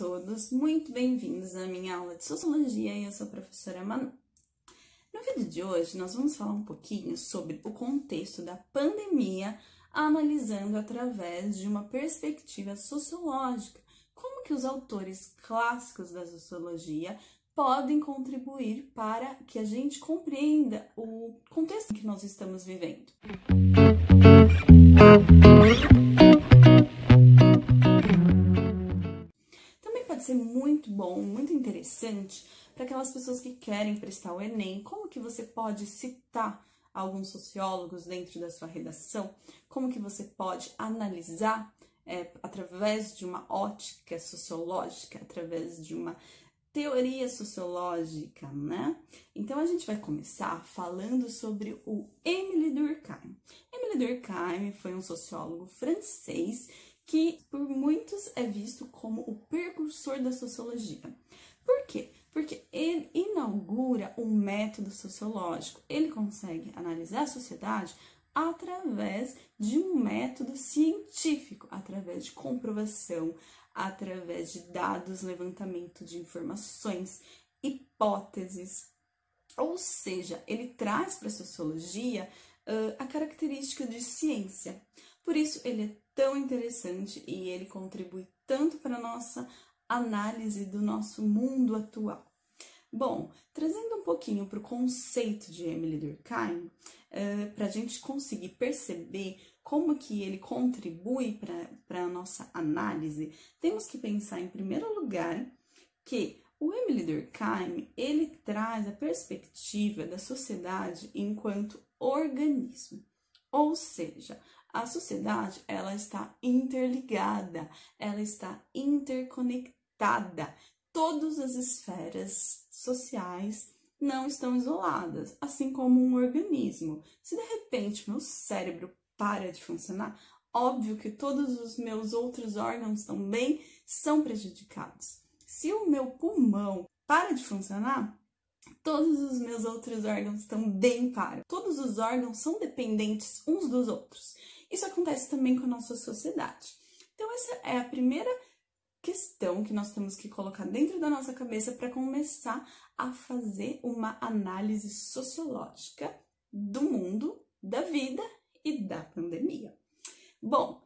todos, muito bem-vindos à minha aula de Sociologia e eu sou a professora Manu. No vídeo de hoje, nós vamos falar um pouquinho sobre o contexto da pandemia, analisando através de uma perspectiva sociológica, como que os autores clássicos da sociologia podem contribuir para que a gente compreenda o contexto que nós estamos vivendo. Também pode ser muito bom, muito interessante para aquelas pessoas que querem prestar o Enem, como que você pode citar alguns sociólogos dentro da sua redação, como que você pode analisar através de uma ótica sociológica, através de uma teoria sociológica, né? Então, a gente vai começar falando sobre o Émile Durkheim. Émile Durkheim foi um sociólogo francês que, por muitos, é visto como o precursor da sociologia. Por quê? Porque ele inaugura um método sociológico. Ele consegue analisar a sociedade através de um método científico, através de comprovação, através de dados, levantamento de informações, hipóteses. Ou seja, ele traz para a sociologia a característica de ciência. Por isso, ele é tão interessante e ele contribui tanto para a nossa análise do nosso mundo atual. Bom, trazendo um pouquinho para o conceito de Émile Durkheim, para a gente conseguir perceber como que ele contribui para a nossa análise, temos que pensar em primeiro lugar que o Émile Durkheim, ele traz a perspectiva da sociedade enquanto organismo, ou seja, a sociedade ela está interligada, ela está interconectada. Todas as esferas sociais não estão isoladas, assim como um organismo. Se de repente meu cérebro para de funcionar, óbvio que todos os meus outros órgãos também são prejudicados. Se o meu pulmão para de funcionar, todos os meus outros órgãos também param. Todos os órgãos são dependentes uns dos outros. Isso acontece também com a nossa sociedade. Então, essa é a primeira questão que nós temos que colocar dentro da nossa cabeça para começar a fazer uma análise sociológica do mundo, da vida e da pandemia. Bom,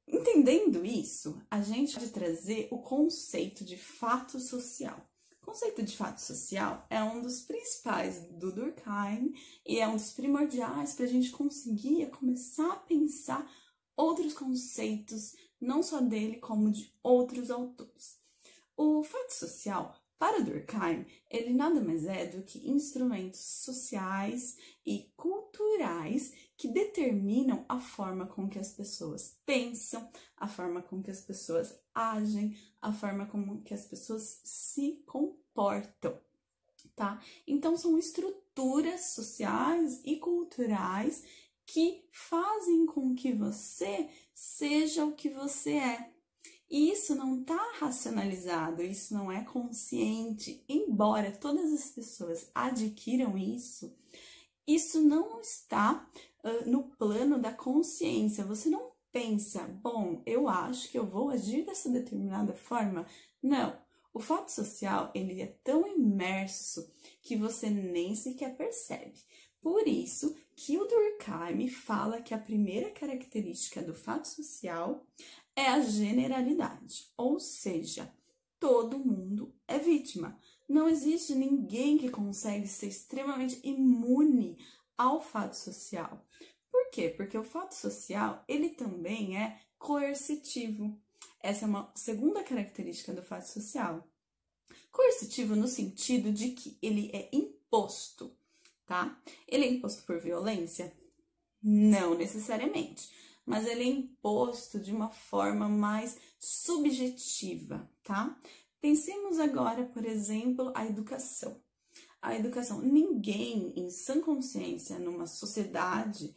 entendendo isso, a gente pode trazer o conceito de fato social. O conceito de fato social é um dos principais do Durkheim e é um dos primordiais para a gente conseguir começar a pensar outros conceitos, não só dele, como de outros autores. O fato social, para Durkheim, ele nada mais é do que instrumentos sociais e culturais que determinam a forma com que as pessoas pensam, a forma com que as pessoas agem, a forma com que as pessoas se comportam, tá? Então, são estruturas sociais e culturais que fazem com que você seja o que você é. E isso não está racionalizado, isso não é consciente. Embora todas as pessoas adquiram isso, isso não está no plano da consciência. Você não pensa, bom, eu acho que eu vou agir dessa determinada forma. Não. O fato social, ele é tão imerso que você nem sequer percebe. Por isso que o Durkheim fala que a primeira característica do fato social é a generalidade, ou seja, todo mundo é vítima. Não existe ninguém que consegue ser extremamente imune ao fato social. Por quê? Porque o fato social, ele também é coercitivo. Essa é uma segunda característica do fato social. Coercitivo no sentido de que ele é imposto, tá? Ele é imposto por violência? Não necessariamente, mas ele é imposto de uma forma mais subjetiva, tá? Pensemos agora, por exemplo, a educação. A educação, ninguém em sã consciência numa sociedade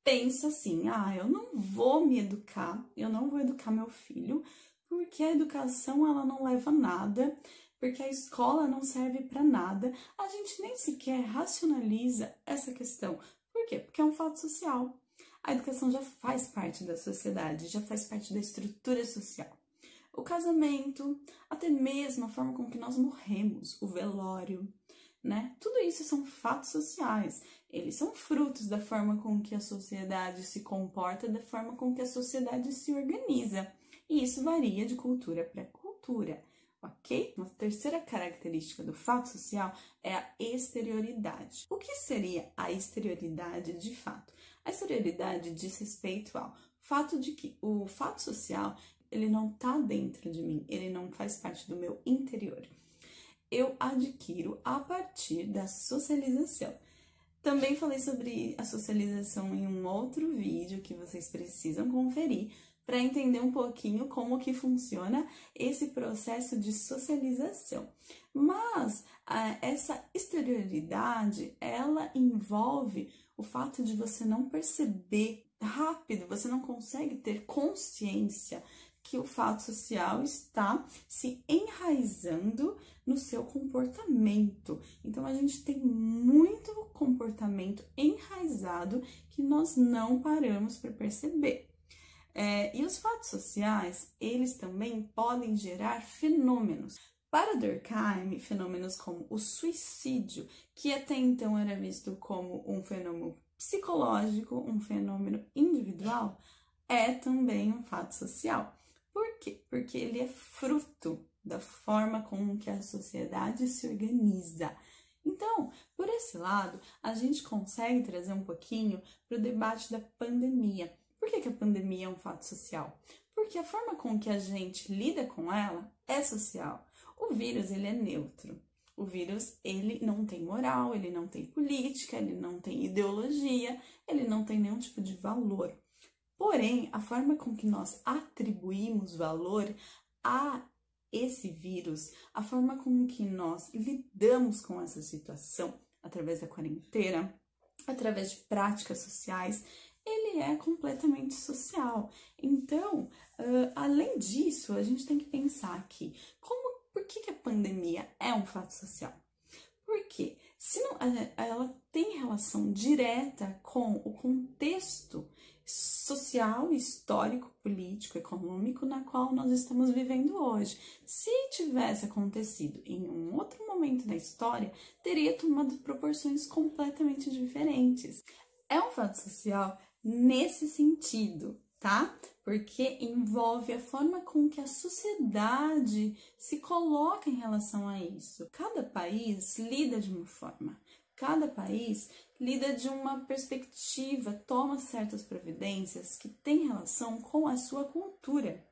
pensa assim, eu não vou me educar, eu não vou educar meu filho, porque a educação ela não leva a nada, porque a escola não serve para nada. A gente nem sequer racionaliza essa questão. Por quê? Porque é um fato social. A educação já faz parte da sociedade, já faz parte da estrutura social. o casamento, até mesmo a forma com que nós morremos, o velório, né? Tudo isso são fatos sociais. Eles são frutos da forma com que a sociedade se comporta, da forma com que a sociedade se organiza. E isso varia de cultura para cultura, ok? Uma terceira característica do fato social é a exterioridade. O que seria a exterioridade de fato? A exterioridade diz respeito ao fato de que o fato social, ele não está dentro de mim, ele não faz parte do meu interior. Eu adquiro a partir da socialização. Também falei sobre a socialização em um outro vídeo que vocês precisam conferir para entender um pouquinho como que funciona esse processo de socialização. Mas essa exterioridade, ela envolve o fato de você não perceber rápido, você não consegue ter consciência que o fato social está se enraizando no seu comportamento. Então, a gente tem muito comportamento enraizado que nós não paramos para perceber. E os fatos sociais, eles também podem gerar fenômenos. Para Durkheim, fenômenos como o suicídio, que até então era visto como um fenômeno psicológico, um fenômeno individual, é também um fato social. Por quê? Porque ele é fruto da forma como que a sociedade se organiza. Então, por esse lado, a gente consegue trazer um pouquinho para o debate da pandemia. Por que a pandemia é um fato social? Porque a forma com que a gente lida com ela é social. O vírus, ele é neutro. O vírus, ele não tem moral, ele não tem política, ele não tem ideologia, ele não tem nenhum tipo de valor. Porém, a forma com que nós atribuímos valor a esse vírus, a forma com que nós lidamos com essa situação, através da quarentena, através de práticas sociais, ele é completamente social. Então, além disso, a gente tem que pensar aqui, por que a pandemia é um fato social? Porque ela tem relação direta com o contexto social, histórico, político, econômico na qual nós estamos vivendo hoje. Se tivesse acontecido em um outro momento da história, teria tomado proporções completamente diferentes. É um fato social nesse sentido, tá? Porque envolve a forma com que a sociedade se coloca em relação a isso. Cada país lida de uma forma, cada país lida de uma perspectiva, toma certas providências que têm relação com a sua cultura,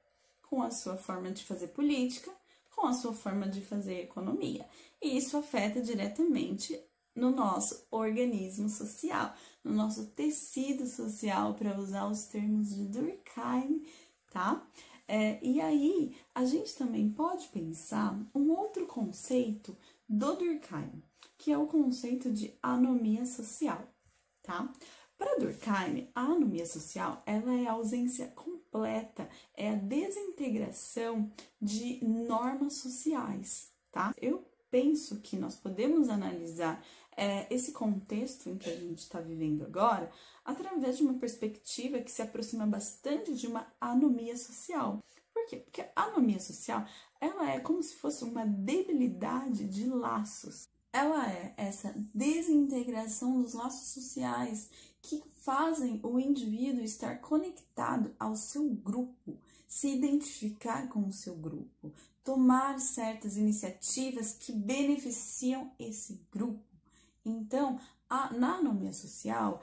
com a sua forma de fazer política, com a sua forma de fazer economia. E isso afeta diretamente no nosso organismo social, no nosso tecido social, para usar os termos de Durkheim, tá? E aí, a gente também pode pensar um outro conceito do Durkheim, que é o conceito de anomia social, tá? Para Durkheim, a anomia social, ela é a ausência completa, é a desintegração de normas sociais, tá? Eu penso que nós podemos analisar esse contexto em que a gente está vivendo agora através de uma perspectiva que se aproxima bastante de uma anomia social. Por quê? Porque a anomia social, ela é como se fosse uma debilidade de laços. Ela é essa desintegração dos laços sociais que fazem o indivíduo estar conectado ao seu grupo, se identificar com o seu grupo, tomar certas iniciativas que beneficiam esse grupo. Então, na anomia social,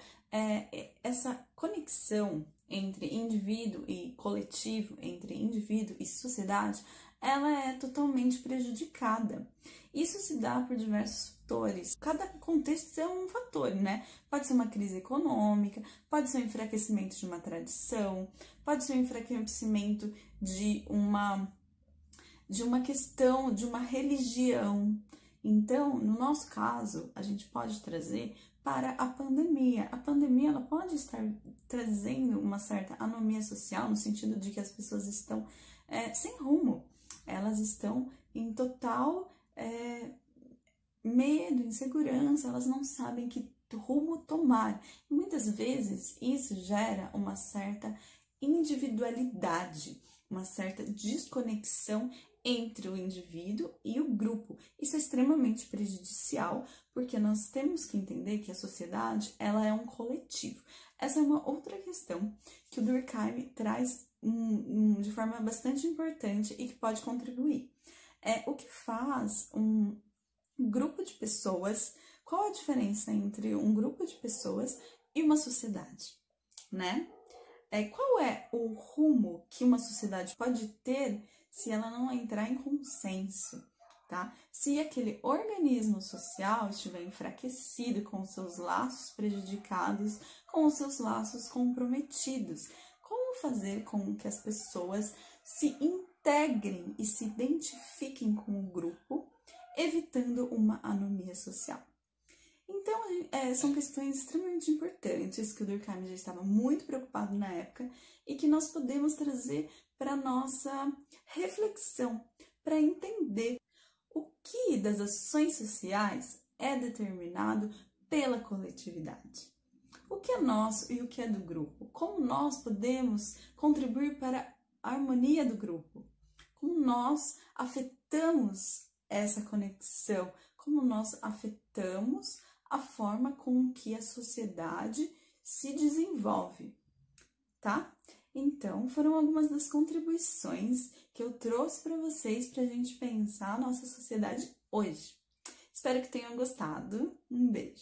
essa conexão entre indivíduo e coletivo, entre indivíduo e sociedade, ela é totalmente prejudicada. Isso se dá por diversos fatores. Cada contexto é um fator, né? Pode ser uma crise econômica, pode ser um enfraquecimento de uma tradição, pode ser um enfraquecimento de uma questão, de uma religião. Então, no nosso caso, a gente pode trazer para a pandemia. A pandemia, ela pode estar trazendo uma certa anomia social, no sentido de que as pessoas estão sem rumo. Elas estão em total medo, insegurança, elas não sabem que rumo tomar. E muitas vezes isso gera uma certa individualidade. uma certa desconexão entre o indivíduo e o grupo. Isso é extremamente prejudicial, porque nós temos que entender que a sociedade, ela é um coletivo. Essa é uma outra questão que o Durkheim traz de forma bastante importante e que pode contribuir. O que faz um grupo de pessoas, qual a diferença entre um grupo de pessoas e uma sociedade, né? Qual é o rumo que uma sociedade pode ter se ela não entrar em consenso, tá? Se aquele organismo social estiver enfraquecido, com os seus laços prejudicados, com os seus laços comprometidos, como fazer com que as pessoas se integrem e se identifiquem com o grupo, evitando uma anomia social? Então, são questões extremamente importantes que o Durkheim já estava muito preocupado na época e que nós podemos trazer para a nossa reflexão, para entender o que das ações sociais é determinado pela coletividade. O que é nosso e o que é do grupo? Como nós podemos contribuir para a harmonia do grupo? Como nós afetamos essa conexão? Como nós afetamos a forma com que a sociedade se desenvolve, tá? Então, foram algumas das contribuições que eu trouxe para vocês para a gente pensar a nossa sociedade hoje. Espero que tenham gostado. Um beijo!